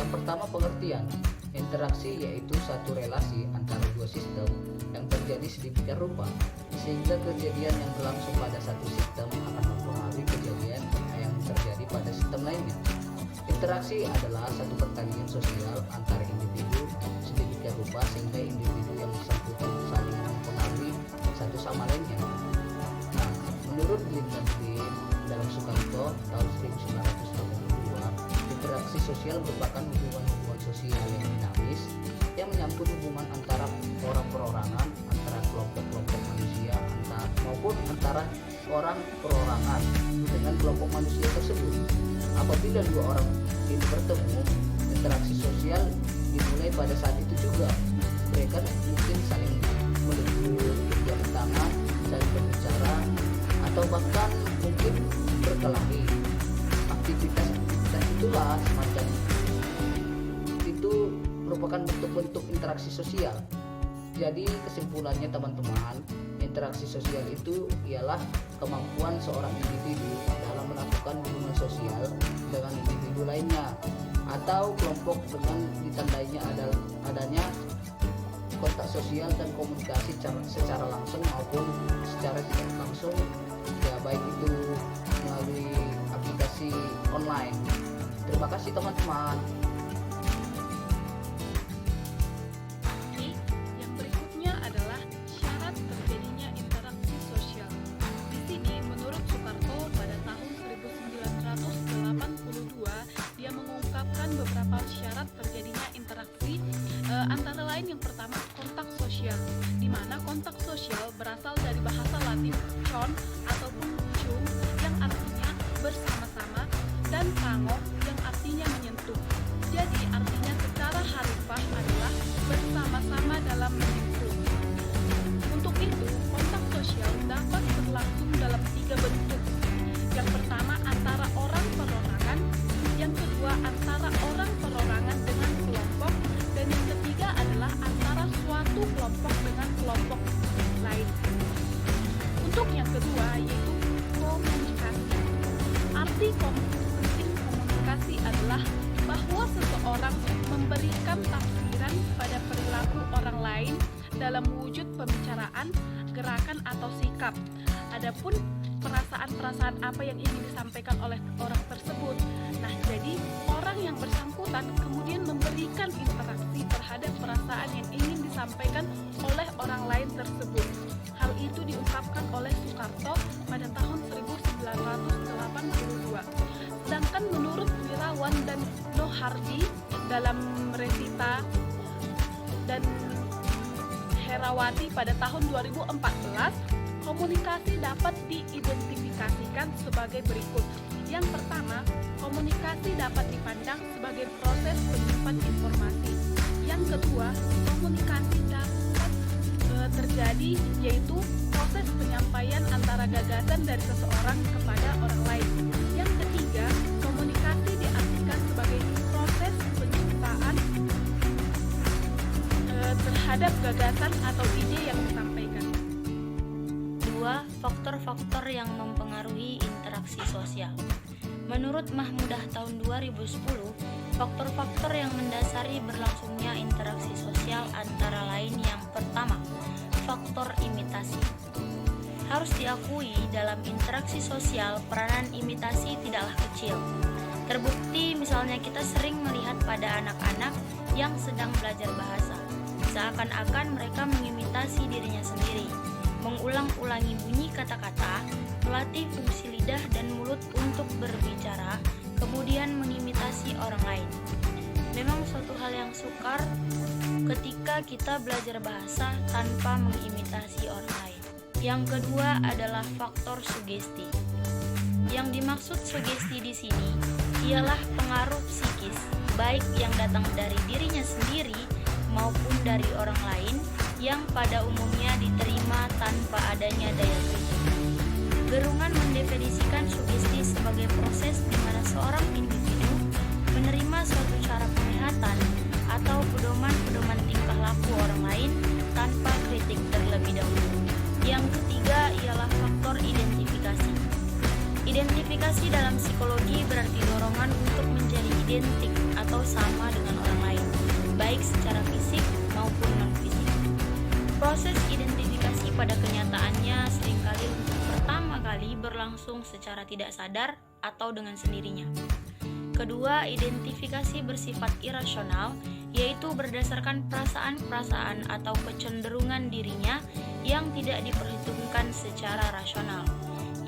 Yang pertama, pengertian. Interaksi yaitu satu relasi antara dua sistem yang terjadi sedemikian rupa sehingga kejadian yang berlangsung pada satu sistem akan mempengaruhi kejadian yang terjadi pada sistem lainnya. Interaksi adalah satu pertandingan sosial antara individu sedemikian rupa sehingga individu yang bersangkutan saling mempengaruhi satu sama lainnya. Nah, menurut Glynn dan Glynn dalam Sukarto tahun 1982, interaksi sosial merupakan hubungan-hubungan sosial yang dinamis yang menyangkut hubungan antara orang perorangan, antara kelompok-kelompok manusia, maupun antara orang perorangan dengan kelompok manusia tersebut. Apabila dua orang ini bertemu, interaksi sosial dimulai pada saat itu juga. Mereka mungkin saling melebur, berjabat tangan, saling berbicara, atau bahkan mungkin berkelahi. Aktivitas itulah semacam itu merupakan bentuk-bentuk interaksi sosial. Jadi kesimpulannya teman-teman, interaksi sosial itu ialah kemampuan seorang individu dalam melakukan hubungan sosial dengan individu lainnya atau kelompok dengan ditandainya adanya kontak sosial dan komunikasi secara langsung maupun secara tidak langsung, ya baik itu melalui aplikasi online. Terima kasih teman-teman. Yang berikutnya adalah syarat terjadinya interaksi sosial. Di sini menurut Sukarto pada tahun 1982 dia mengungkapkan beberapa syarat terjadinya interaksi, antara lain yang pertama kontak sosial, di mana kontak sosial berasal dari bahasa Latin con ataupun cum yang artinya bersama-sama dan tango yang artinya menyentuh. Jadi artinya secara harfiah adalah bersama-sama dalam menyentuh. Untuk itu kontak sosial dapat berlangsung dalam 3 bentuk. Yang pertama antara orang perorangan, yang kedua antara orang perorangan dengan kelompok, dan yang ketiga adalah antara suatu kelompok dengan kelompok lain. Untuk yang kedua yaitu komunikasi. Arti penting komunikasi adalah bahwa seseorang memberikan tafsiran pada perilaku orang lain dalam wujud pembicaraan, gerakan atau sikap. Adapun perasaan-perasaan apa yang ingin disampaikan oleh orang tersebut. Nah, jadi orang yang bersangkutan kemudian memberikan interaksi terhadap perasaan yang ingin disampaikan oleh orang lain tersebut. Hal itu diungkapkan oleh Sukarto pada tahun 1982. Sedangkan menurut Wirawan dan Nohardi dalam Resita dan Herawati pada tahun 2014, komunikasi dapat diidentifikasikan sebagai berikut. Yang pertama, komunikasi dapat dipandang sebagai proses penyimpan informasi. Yang kedua, komunikasi dapat terjadi yaitu proses penyampaian antara gagasan dari seseorang kepada orang lain. Yang ketiga, komunikasi diartikan sebagai proses penciptaan terhadap gagasan atau ide yang disampaikan. 2. Faktor-faktor yang mempengaruhi interaksi sosial. Menurut Mahmudah tahun 2010, faktor-faktor yang mendasari berlangsungnya interaksi sosial antara lain yang pertama, faktor imitasi. Harus diakui dalam interaksi sosial peranan imitasi tidaklah kecil. Terbukti misalnya kita sering melihat pada anak-anak yang sedang belajar bahasa, seakan-akan mereka mengimitasi dirinya sendiri, mengulang-ulangi bunyi kata-kata, melatih fungsi lidah dan mulut untuk berbicara, kemudian mengimitasi orang lain. Memang suatu hal yang sukar ketika kita belajar bahasa tanpa mengimitasi orang lain. Yang kedua adalah faktor sugesti. Yang dimaksud sugesti di sini ialah pengaruh psikis, baik yang datang dari dirinya sendiri maupun dari orang lain yang pada umumnya diterima tanpa adanya daya kritik. Gerungan mendefinisikan sugesti sebagai proses di mana seorang individu menerima suatu cara penglihatan atau pedoman-pedoman tingkah laku orang lain tanpa kritik terlebih dahulu. Yang ketiga ialah faktor identifikasi. Identifikasi dalam psikologi berarti dorongan untuk menjadi identik atau atau sama dengan orang lain, baik secara fisik maupun non-fisik. Proses identifikasi pada kenyataannya seringkali untuk pertama kali berlangsung secara tidak sadar atau dengan sendirinya. Kedua, identifikasi bersifat irasional, yaitu berdasarkan perasaan-perasaan atau kecenderungan dirinya yang tidak diperhitungkan secara rasional.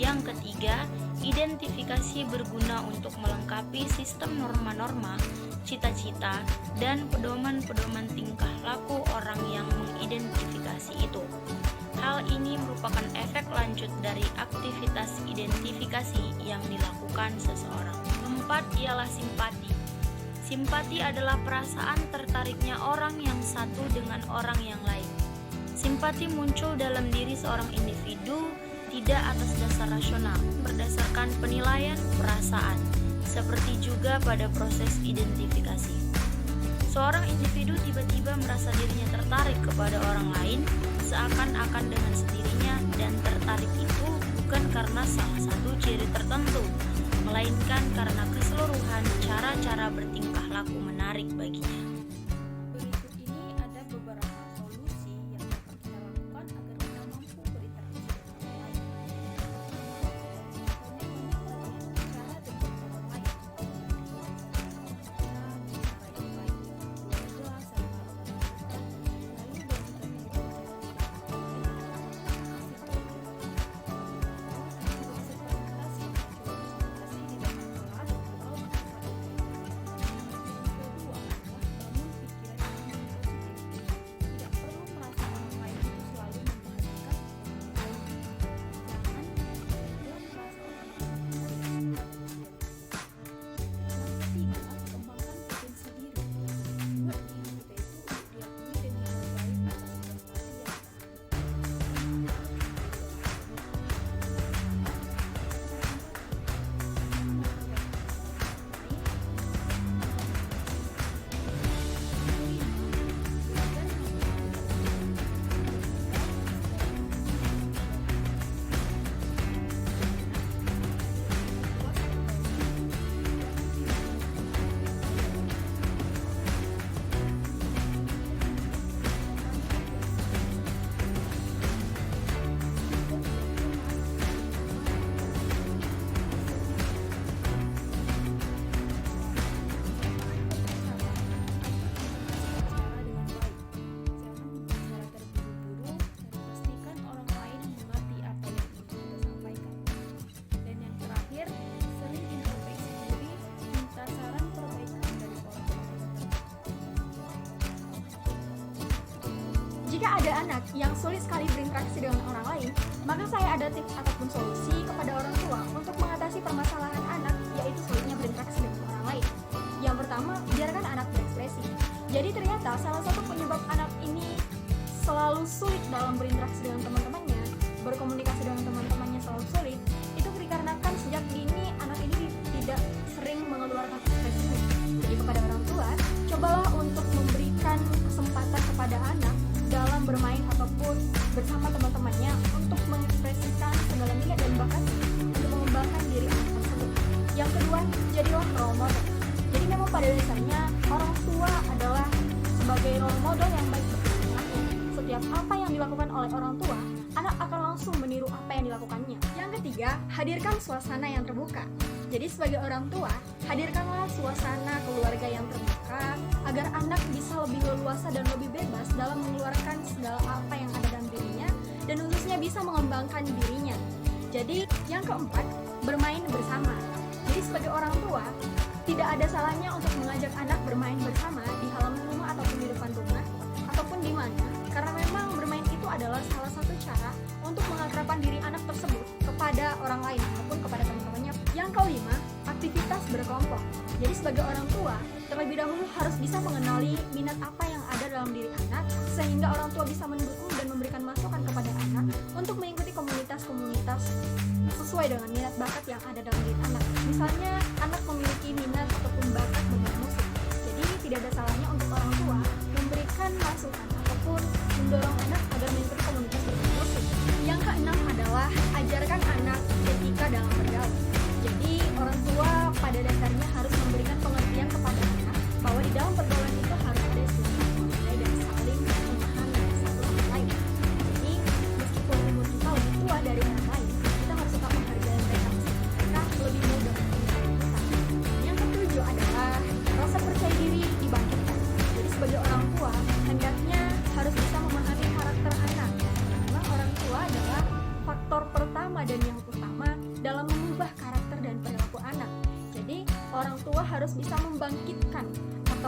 Yang ketiga, identifikasi berguna untuk melengkapi sistem norma-norma, cita-cita, dan pedoman-pedoman tingkah laku orang yang mengidentifikasi itu. Hal ini merupakan efek lanjut dari aktivitas identifikasi yang dilakukan seseorang. Keempat ialah simpati. Simpati adalah perasaan tertariknya orang yang satu dengan orang yang lain. Simpati muncul dalam diri seorang individu tidak atas dasar rasional, berdasarkan penilaian perasaan, seperti juga pada proses identifikasi. Seorang individu tiba-tiba merasa dirinya tertarik kepada orang lain, seakan-akan dengan sendirinya, dan tertarik itu bukan karena salah satu ciri tertentu, melainkan karena keseluruhan cara-cara bertingkah laku menarik baginya. Berikut ini ada beberapa solusi yang dapat kita lakukan agar kita mampu berinteraksi dengan orang lain. Cara dengan orang lain. Jika ada anak yang sulit sekali berinteraksi dengan orang lain, maka saya ada tips ataupun solusi kepada orang tua untuk mengatasi permasalahan anak, yaitu sulitnya berinteraksi dengan orang lain. Yang pertama, biarkan anak berekspresi. Jadi ternyata salah satu penyebab anak ini selalu sulit dalam berinteraksi dengan teman-temannya, berkomunikasi dengan teman-temannya selalu sulit, itu dikarenakan sejak dini anak ini tidak sering mengeluarkan ekspresinya. Jadi kepada orang tua, cobalah untuk memberikan kesempatan kepada anak dalam bermain ataupun bersama teman-temannya untuk mengekspresikan segala minat dan bakat untuk mengembangkan diri anak tersebut. Yang kedua, jadilah role model. Jadi memang pada dasarnya orang tua adalah sebagai role model yang baik bagi anaknya. Setiap apa yang dilakukan oleh orang tua, anak akan langsung meniru apa yang dilakukannya. Yang ketiga, hadirkan suasana yang terbuka. Jadi sebagai orang tua, hadirkanlah suasana keluarga yang terbuka agar anak bisa lebih leluasa dan lebih bebas dalam mengeluarkan segala apa yang ada dalam dirinya dan khususnya bisa mengembangkan dirinya. Jadi yang keempat, bermain bersama. Jadi sebagai orang tua, tidak ada salahnya untuk mengajak anak bermain bersama di halaman rumah ataupun di depan rumah ataupun di mana, karena memang bermain itu adalah salah satu cara untuk mengakrabkan diri anak tersebut kepada orang lain ataupun kepada teman-temannya. Yang kelima, aktivitas berkelompok. Jadi sebagai orang tua, terlebih dahulu harus bisa mengenali minat apa yang ada dalam diri anak, sehingga orang tua bisa mendukung dan memberikan masukan kepada anak untuk mengikuti komunitas-komunitas sesuai dengan minat bakat yang ada dalam diri anak. Misalnya, anak memiliki minat ataupun bakat bermain musik. Jadi tidak ada salahnya untuk orang tua memberikan masukan ataupun mendorong anak agar mengikuti komunitas bermain musik. Yang keenam adalah ajarkan anak etika dalam bergaul. Jadi orang tua pada dasarnya harus memberikan pengertian kepada anak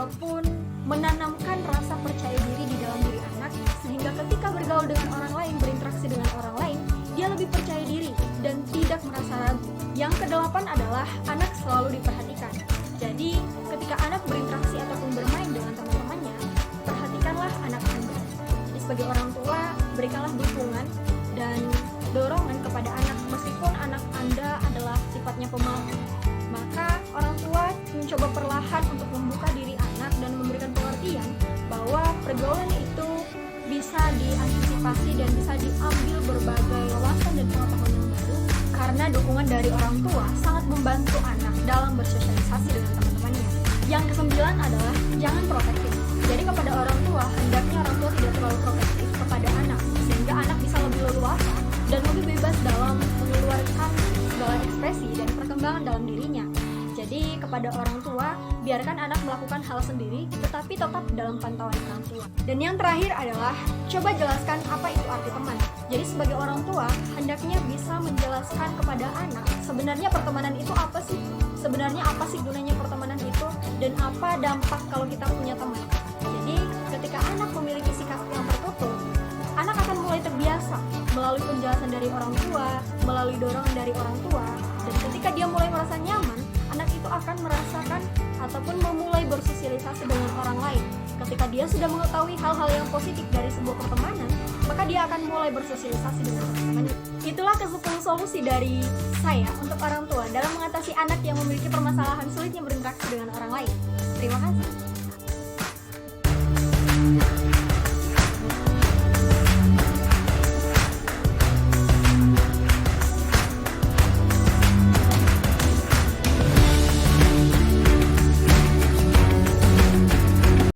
ataupun menanamkan rasa percaya diri di dalam diri anak, sehingga ketika bergaul dengan orang lain, berinteraksi dengan orang lain, dia lebih percaya diri dan tidak merasa ragu. Yang kedelapan adalah anak selalu diperhatikan. Jadi, ketika anak berinteraksi ataupun bermain dengan teman-temannya, perhatikanlah anak Anda. Jadi, sebagai orang tua, berikanlah dukungan dan dorongan kepada anak meskipun anak Anda adalah sifatnya pemalu. Maka orang tua mencoba perlahan untuk membuka diri anak dan memberikan pengertian bahwa pergaulan itu bisa diantisipasi dan bisa diambil berbagai wawasan dan pengetahuan yang baru, karena dukungan dari orang tua sangat membantu anak dalam bersosialisasi dengan teman-temannya. Yang kesembilan adalah jangan protektif. Jadi kepada orang tua, hendaknya orang tua tidak terlalu protektif kepada anak, sehingga anak bisa lebih leluasa dan lebih bebas dalam mengeluarkan segala ekspresi dan perkembangan dalam dirinya. Jadi kepada orang tua, biarkan anak melakukan hal sendiri, tetapi tetap dalam pantauan orang tua. Dan yang terakhir adalah, coba jelaskan apa itu arti teman. Jadi sebagai orang tua, hendaknya bisa menjelaskan kepada anak, sebenarnya pertemanan itu apa sih? Sebenarnya apa sih gunanya pertemanan itu? Dan apa dampak kalau kita punya teman? Jadi ketika anak memiliki sikap yang tertutup, anak akan mulai terbiasa melalui penjelasan dari orang tua, melalui dorongan dari orang tua, dan ketika dia mulai merasa nyaman, anak itu akan merasakan ataupun memulai bersosialisasi dengan orang lain. Ketika dia sudah mengetahui hal-hal yang positif dari sebuah pertemanan, maka dia akan mulai bersosialisasi dengan teman-temannya. Itulah ke-10 solusi dari saya untuk orang tua dalam mengatasi anak yang memiliki permasalahan sulitnya berinteraksi dengan orang lain. Terima kasih.